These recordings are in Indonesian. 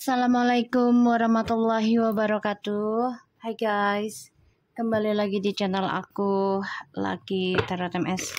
Assalamualaikum warahmatullahi wabarakatuh. Hai guys, kembali lagi di channel aku, Lucky Tarot MS.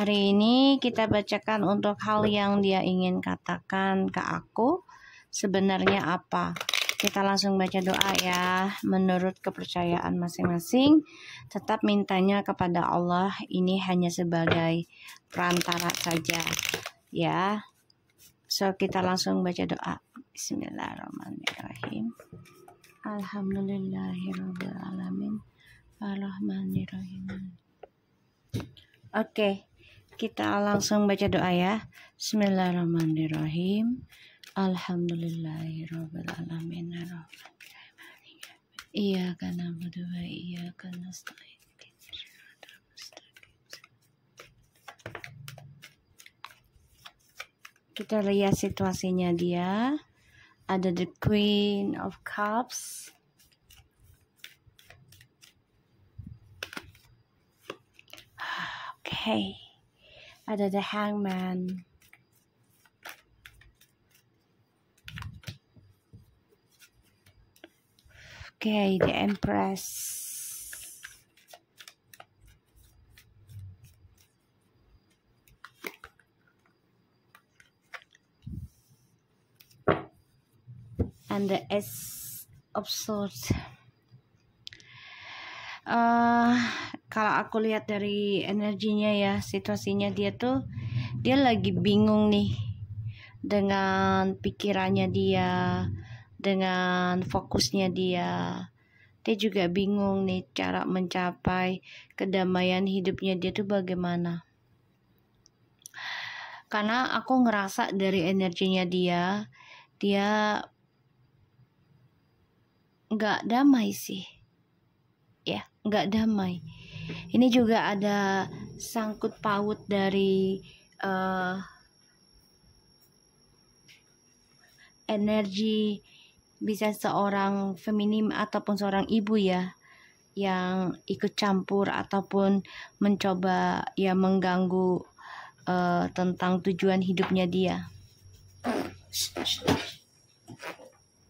Hari ini kita bacakan untuk hal yang dia ingin katakan ke aku sebenarnya apa. Kita langsung baca doa ya, menurut kepercayaan masing-masing. Tetap mintanya kepada Allah, ini hanya sebagai perantara saja ya. So kita langsung baca doa. Bismillahirrahmanirrahim. Alhamdulillahirabbil alamin. Arrahmanirrahim. Oke, kita langsung baca doa ya. Bismillahirrahmanirrahim. Alhamdulillahirabbil alamin. Iyyaka na'budu wa iyyaka nasta'in. Kita lihat situasinya dia. Ada the Queen of Cups. Okay. Ada the Hangman. Okay, the Empress. And the Ace of Swords. Kalau aku lihat dari energinya ya, situasinya dia lagi bingung nih dengan pikirannya dia, dengan fokusnya dia. Dia juga bingung nih cara mencapai kedamaian hidupnya dia bagaimana. Karena aku ngerasa dari energinya dia nggak damai sih ya, nggak damai. Ini juga ada sangkut paut dari energi, bisa seorang feminim ataupun seorang ibu ya, yang ikut campur ataupun mencoba ya mengganggu tentang tujuan hidupnya dia.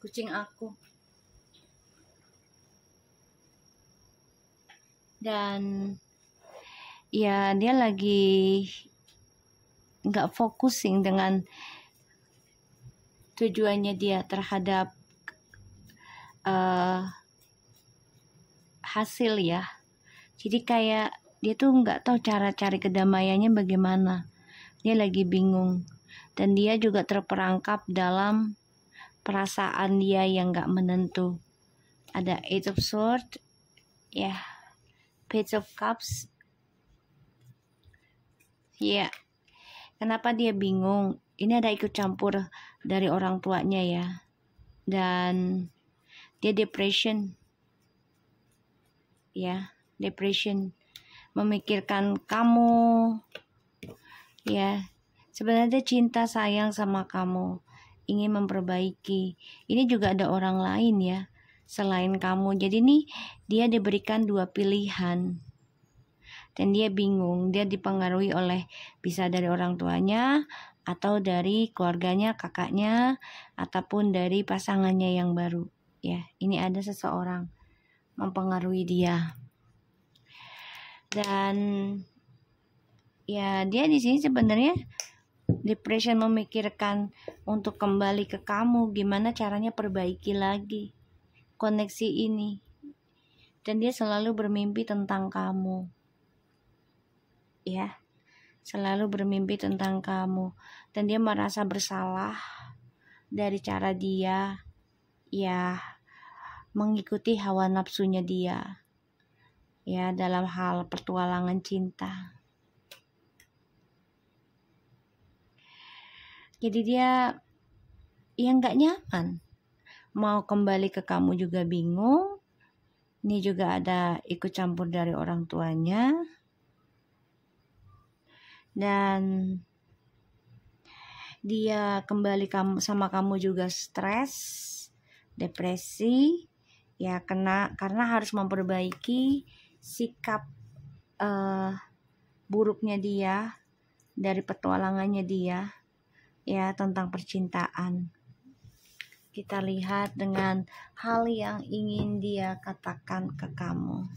Kucing aku. Dan ya dia lagi nggak focusing dengan tujuannya dia terhadap hasil ya. Jadi kayak dia nggak tahu cara cari kedamaiannya bagaimana. Dia lagi bingung. Dan dia juga terperangkap dalam perasaan dia yang nggak menentu. Ada Eight of Swords ya. Page of Cups. Ya. Kenapa dia bingung? Ini ada ikut campur dari orang tuanya ya. Dan dia depression. Ya, depression. Memikirkan kamu. Ya. Sebenarnya dia cinta sayang sama kamu. Ingin memperbaiki. Ini juga ada orang lain ya, selain kamu. Jadi nih dia diberikan dua pilihan dan dia bingung. Dia dipengaruhi oleh bisa dari orang tuanya atau dari keluarganya, kakaknya, ataupun dari pasangannya yang baru ya. Ini ada seseorang mempengaruhi dia. Dan ya dia di sini sebenarnya depression, memikirkan untuk kembali ke kamu, gimana caranya perbaiki lagi koneksi ini. Dan dia selalu bermimpi tentang kamu ya, selalu bermimpi tentang kamu. Dan dia merasa bersalah dari cara dia ya mengikuti hawa nafsunya dia ya dalam hal petualangan cinta. Jadi dia yang nggak nyaman, mau kembali ke kamu juga bingung. Ini juga ada ikut campur dari orang tuanya. Dan dia kembali sama kamu juga stres, depresi ya, karena harus memperbaiki sikap buruknya dia dari petualangannya dia ya tentang percintaan. Kita lihat dengan hal yang ingin dia katakan ke kamu.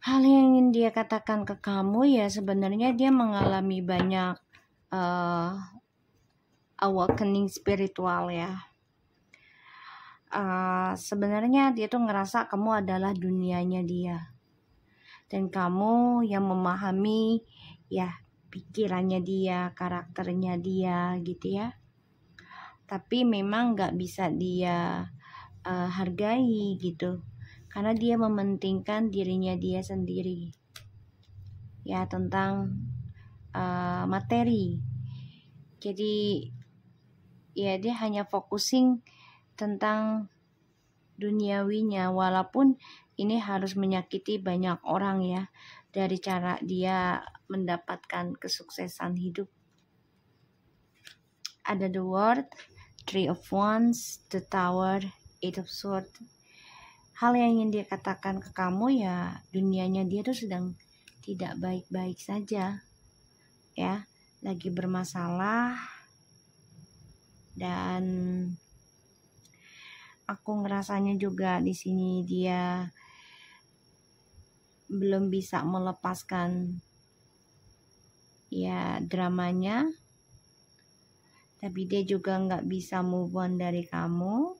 Hal yang ingin dia katakan ke kamu ya sebenarnya dia mengalami banyak awakening spiritual ya. Sebenarnya dia tuh ngerasa kamu adalah dunianya dia. Dan kamu yang memahami ya pikirannya dia, karakternya dia gitu ya. Tapi memang gak bisa dia hargai gitu. Karena dia mementingkan dirinya dia sendiri. Ya tentang materi. Jadi ya dia hanya focusing tentang duniawinya, walaupun ini harus menyakiti banyak orang ya, dari cara dia mendapatkan kesuksesan hidup. Ada the World, Three of Wands, the Tower, Eight of Swords. Hal yang ingin dia katakan ke kamu ya dunianya dia tuh sedang tidak baik-baik saja ya, lagi bermasalah. Dan aku ngerasanya juga di sini dia belum bisa melepaskan ya dramanya, tapi dia juga nggak bisa move on dari kamu.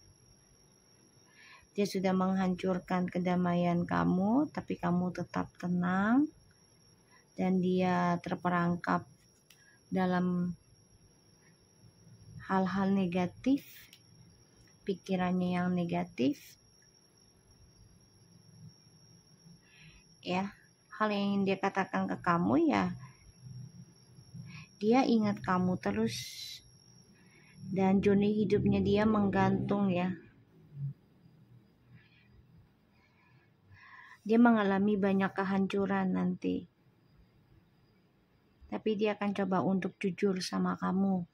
Dia sudah menghancurkan kedamaian kamu, tapi kamu tetap tenang. Dan dia terperangkap dalam hal-hal negatif, pikirannya yang negatif. Ya, hal yang ingin dia katakan ke kamu ya, dia ingat kamu terus. Dan journey hidupnya dia menggantung ya. Dia mengalami banyak kehancuran nanti. Tapi dia akan coba untuk jujur sama kamu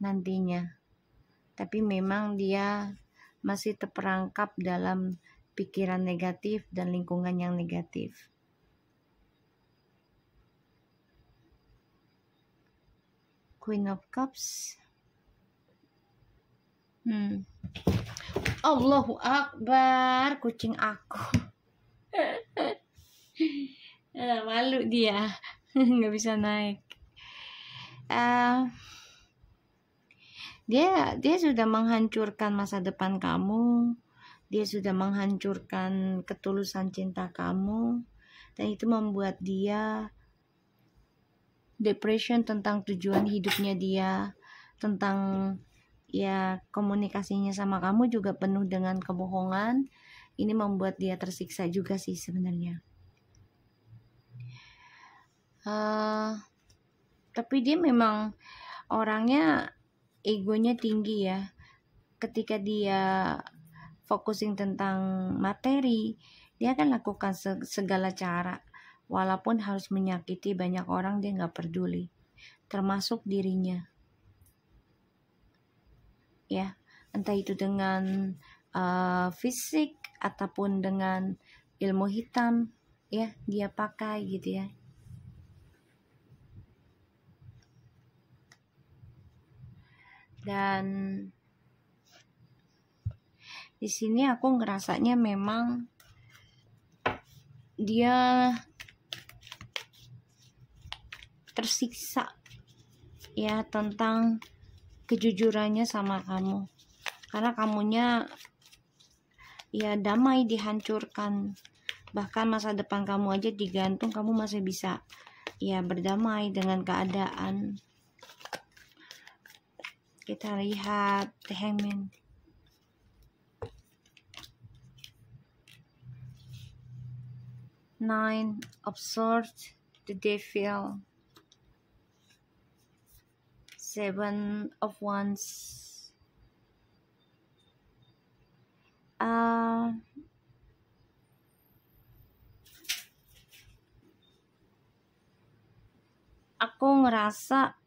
nantinya. Tapi memang dia masih terperangkap dalam pikiran negatif dan lingkungan yang negatif. Queen of Cups. Allahu Akbar, kucing aku. Malu dia. Nggak bisa naik. Dia sudah menghancurkan masa depan kamu. Dia sudah menghancurkan ketulusan cinta kamu. Dan itu membuat dia depression tentang tujuan hidupnya dia, tentang ya komunikasinya sama kamu juga penuh dengan kebohongan. Ini membuat dia tersiksa juga sih sebenarnya. Tapi dia memang orangnya egonya tinggi ya. Ketika dia focusing tentang materi, dia akan lakukan segala cara. Walaupun harus menyakiti banyak orang, dia gak peduli. Termasuk dirinya. Ya, entah itu dengan fisik ataupun dengan ilmu hitam ya, dia pakai gitu ya. Dan di sini aku ngerasanya memang dia tersiksa ya tentang kejujurannya sama kamu. Karena kamunya ya damai dihancurkan. Bahkan masa depan kamu aja digantung, kamu masih bisa ya berdamai dengan keadaan. Kita lihat The Hangman. Nine of Swords, the Devil. Seven of Wands. Aku ngerasa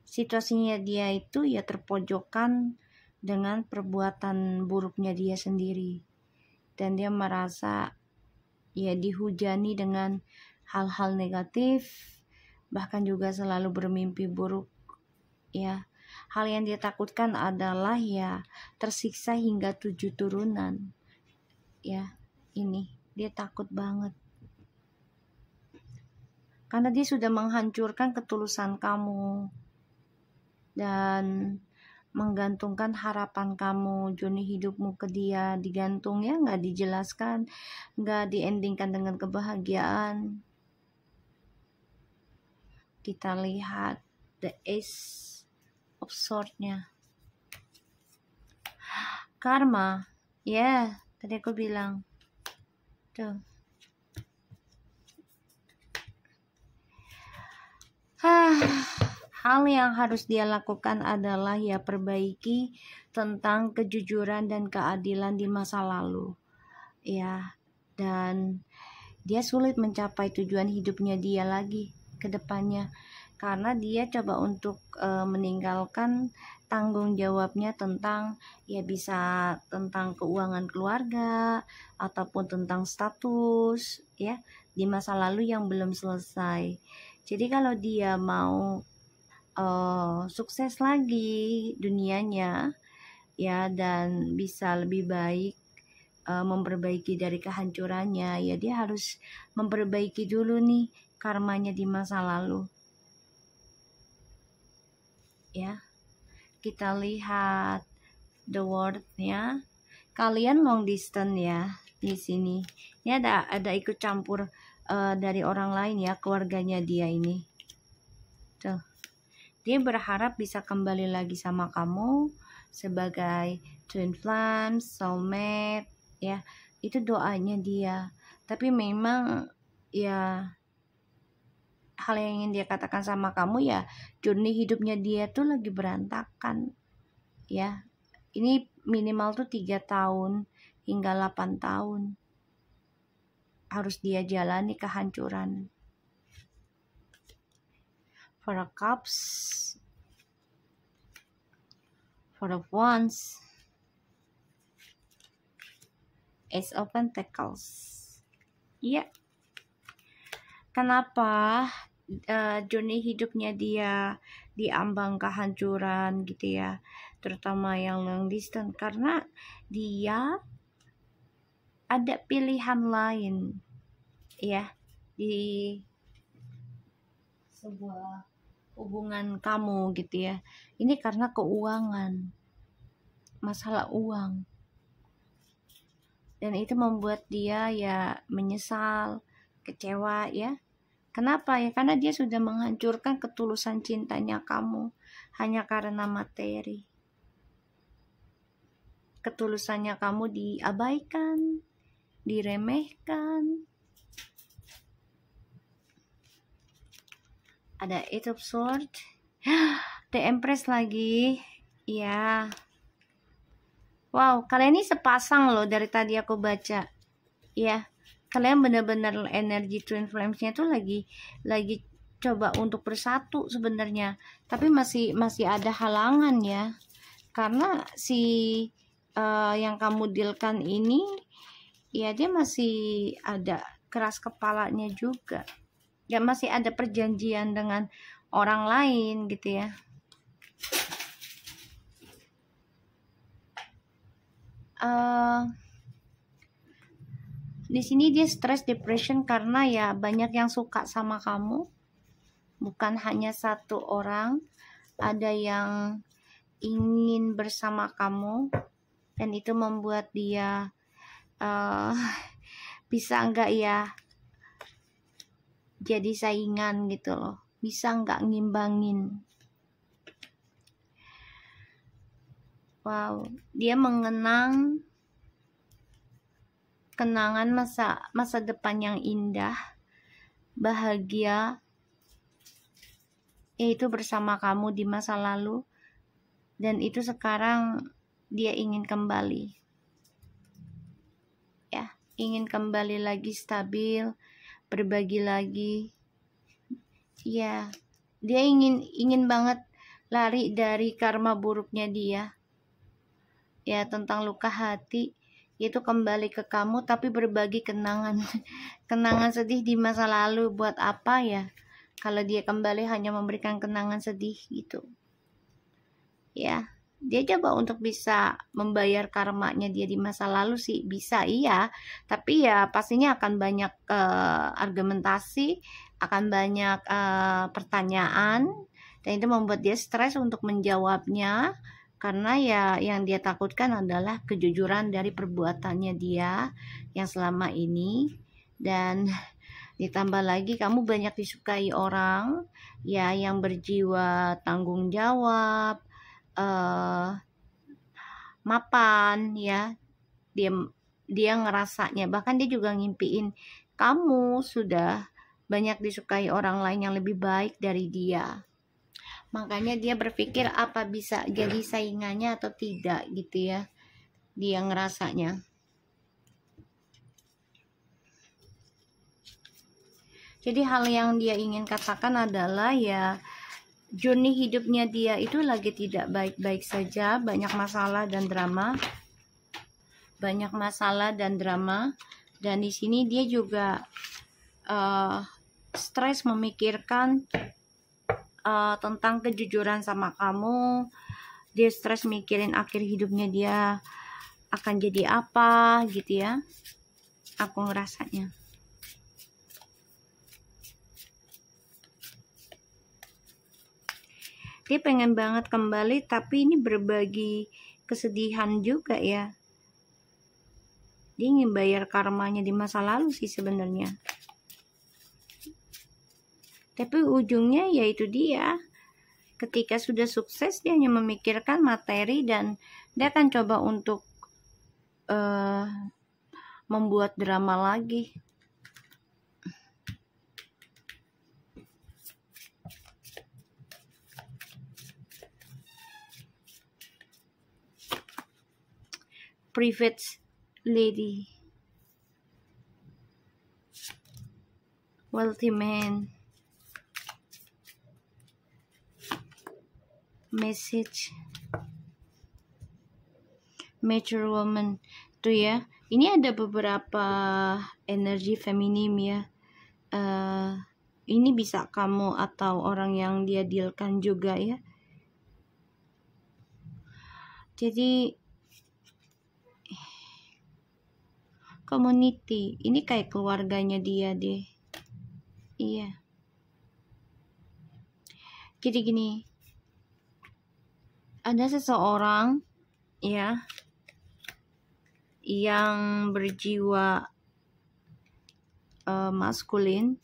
situasinya dia itu ya terpojokkan dengan perbuatan buruknya dia sendiri, dan dia merasa ya dihujani dengan hal-hal negatif, bahkan juga selalu bermimpi buruk ya. Hal yang dia takutkan adalah ya tersiksa hingga 7 turunan ya. Ini dia takut banget karena dia sudah menghancurkan ketulusan kamu dan menggantungkan harapan kamu, journey hidupmu ke dia, digantung ya, nggak dijelaskan, nggak diendingkan dengan kebahagiaan. Kita lihat the Ace of Swords-nya. Karma, ya, tadi aku bilang tuh. Hal yang harus dia lakukan adalah ya perbaiki tentang kejujuran dan keadilan di masa lalu ya, dan dia sulit mencapai tujuan hidupnya dia lagi ke depannya karena dia coba untuk meninggalkan tanggung jawabnya tentang ya bisa tentang keuangan keluarga ataupun tentang status ya di masa lalu yang belum selesai. Jadi kalau dia mau sukses lagi dunianya ya dan bisa lebih baik memperbaiki dari kehancurannya ya, dia harus memperbaiki dulu nih karmanya di masa lalu ya. Kita lihat the World-nya. Kalian long distance ya di sini. Ini ada ikut campur dari orang lain ya, keluarganya dia ini tuh. Dia berharap bisa kembali lagi sama kamu sebagai twin flame, soulmate ya. Itu doanya dia. Tapi memang ya hal yang ingin dia katakan sama kamu ya, journey hidupnya dia tuh lagi berantakan ya. Ini minimal tuh 3 tahun hingga 8 tahun harus dia jalani kehancuran. Four of Cups, Four of Wands, Ace of Pentacles. Iya. Kenapa journey hidupnya dia diambang kehancuran gitu ya, terutama yang long distance, karena dia ada pilihan lain ya di sebuah hubungan kamu gitu ya. Ini karena keuangan, masalah uang, dan itu membuat dia ya menyesal, kecewa ya. Kenapa ya? Karena dia sudah menghancurkan ketulusan cintanya kamu hanya karena materi. Ketulusannya kamu diabaikan, diremehkan. Ada Eight of Swords, The Empress lagi ya. Wow, kalian ini sepasang loh dari tadi aku baca ya. Kalian benar-benar energi twin flames-nya tuh lagi coba untuk bersatu sebenarnya, tapi masih ada halangan ya, karena si yang kamu dealkan ini ya dia masih ada keras kepalanya juga ya, masih ada perjanjian dengan orang lain gitu ya. Di sini dia stress, depression karena ya banyak yang suka sama kamu, bukan hanya satu orang, ada yang ingin bersama kamu, dan itu membuat dia bisa nggak ya jadi saingan gitu loh, bisa nggak ngimbangin. Wow, dia mengenang kenangan masa depan yang indah, bahagia yaitu bersama kamu di masa lalu, dan itu sekarang dia ingin kembali, ya, ingin kembali lagi stabil, berbagi lagi, ya, dia ingin banget lari dari karma buruknya dia, ya, tentang luka hati, yaitu kembali ke kamu tapi berbagi kenangan kenangan sedih di masa lalu. Buat apa ya kalau dia kembali hanya memberikan kenangan sedih gitu, ya. Dia coba untuk bisa membayar karmanya dia di masa lalu sih bisa, iya, tapi ya pastinya akan banyak argumentasi, akan banyak pertanyaan, dan itu membuat dia stres untuk menjawabnya, karena ya yang dia takutkan adalah kejujuran dari perbuatannya dia yang selama ini. Dan ditambah lagi kamu banyak disukai orang, ya, yang berjiwa tanggung jawab, mapan, ya. Dia ngerasanya, bahkan dia juga ngimpiin kamu sudah banyak disukai orang lain yang lebih baik dari dia. Makanya dia berpikir apa bisa jadi saingannya atau tidak gitu, ya. Dia ngerasanya. Jadi hal yang dia ingin katakan adalah ya, journey hidupnya dia itu lagi tidak baik-baik saja, banyak masalah dan drama, dan di sini dia juga stres memikirkan tentang kejujuran sama kamu. Dia stres mikirin akhir hidupnya dia akan jadi apa gitu, ya. Aku ngerasanya. Dia pengen banget kembali, tapi ini berbagi kesedihan juga, ya. Dia ingin bayar karmanya di masa lalu sih sebenarnya. Tapi ujungnya yaitu dia, ketika sudah sukses dia hanya memikirkan materi, dan dia akan coba untuk membuat drama lagi. Private lady, wealthy man, message, mature woman. Tuh ya, ini ada beberapa energi feminim, ya. Ini bisa kamu atau orang yang dia dealkan juga, ya. Jadi community ini kayak keluarganya dia deh, iya. Jadi gini, ada seseorang, ya, yang berjiwa maskulin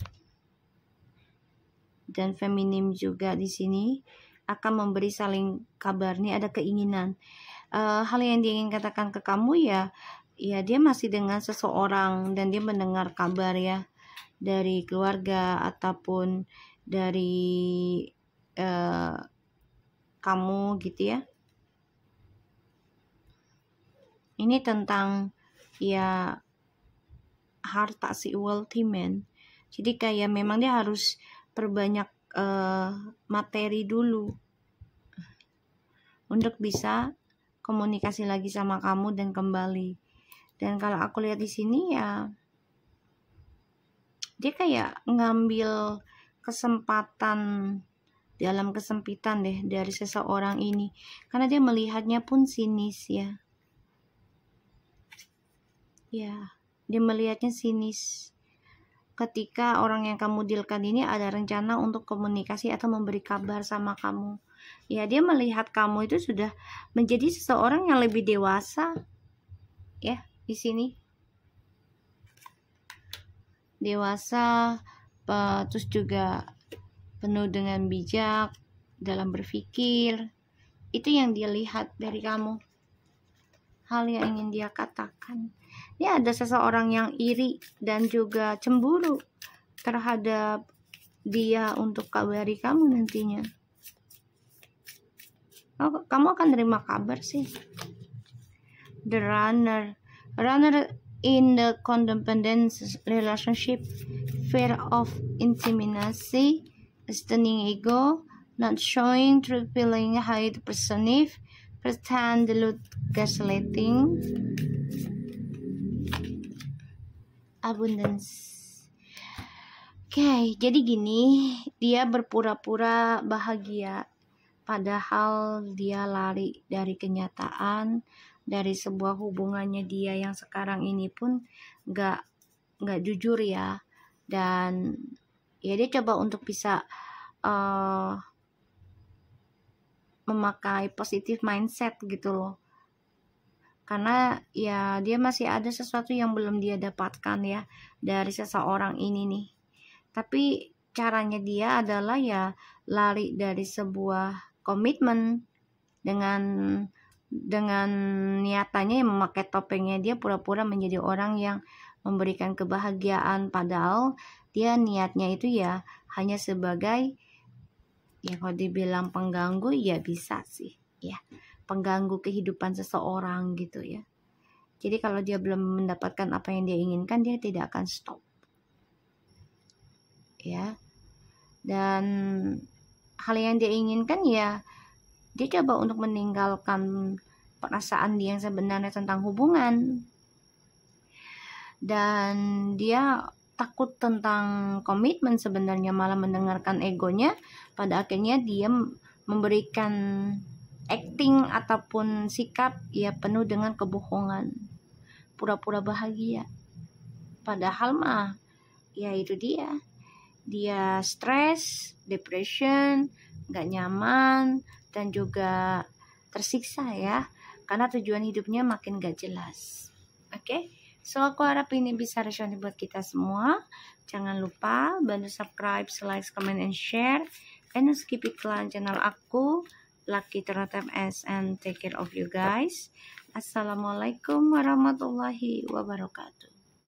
dan feminim juga di sini, akan memberi saling kabar. Nih ada keinginan, hal yang dia ingin katakan ke kamu, ya dia masih dengan seseorang dan dia mendengar kabar, ya, dari keluarga ataupun dari kamu gitu, ya. Ini tentang ya harta si wealthy man. Jadi kayak memang dia harus perbanyak materi dulu untuk bisa komunikasi lagi sama kamu dan kembali. Dan kalau aku lihat di sini, ya, dia kayak ngambil kesempatan dalam kesempitan deh dari seseorang ini, karena dia melihatnya pun sinis, ya. Ya, dia melihatnya sinis. Ketika orang yang kamu dealkan ini ada rencana untuk komunikasi atau memberi kabar sama kamu, ya, dia melihat kamu itu sudah menjadi seseorang yang lebih dewasa, ya, di sini. Dewasa, terus juga penuh dengan bijak dalam berpikir. Itu yang dia lihat dari kamu, hal yang ingin dia katakan. Ya, ada seseorang yang iri dan juga cemburu terhadap dia untuk kabari kamu nantinya. Oh, kamu akan terima kabar sih. The runner in the codependent relationship, fear of intimacy, stunning ego, not showing true feeling, hide perceive, pretend, delude, gaslighting, abundance. Oke, jadi gini, dia berpura-pura bahagia, padahal dia lari dari kenyataan, dari sebuah hubungannya dia yang sekarang ini pun gak jujur ya. Dan ya dia coba untuk bisa memakai positive mindset gitu loh. Karena ya dia masih ada sesuatu yang belum dia dapatkan ya dari seseorang ini nih. Tapi caranya dia adalah ya lari dari sebuah komitmen dengan niatannya yang memakai topengnya dia pura-pura menjadi orang yang memberikan kebahagiaan, padahal dia niatnya itu ya hanya sebagai ya kalau dibilang pengganggu ya bisa sih ya, pengganggu kehidupan seseorang gitu ya. Jadi kalau dia belum mendapatkan apa yang dia inginkan, dia tidak akan stop ya. Dan hal yang dia inginkan ya dia coba untuk meninggalkan perasaan dia yang sebenarnya tentang hubungan, dan dia takut tentang komitmen sebenarnya, malah mendengarkan egonya. Pada akhirnya dia memberikan acting ataupun sikap ya penuh dengan kebohongan, pura-pura bahagia, padahal mah ya itu dia stres, depression, gak nyaman, dan juga tersiksa ya, karena tujuan hidupnya makin gak jelas. Oke, so aku harap ini bisa resonate buat kita semua. Jangan lupa bantu subscribe, like, comment, and share. And skip iklan channel aku, Lucky Tarot MS, and take care of you guys. Assalamualaikum warahmatullahi wabarakatuh.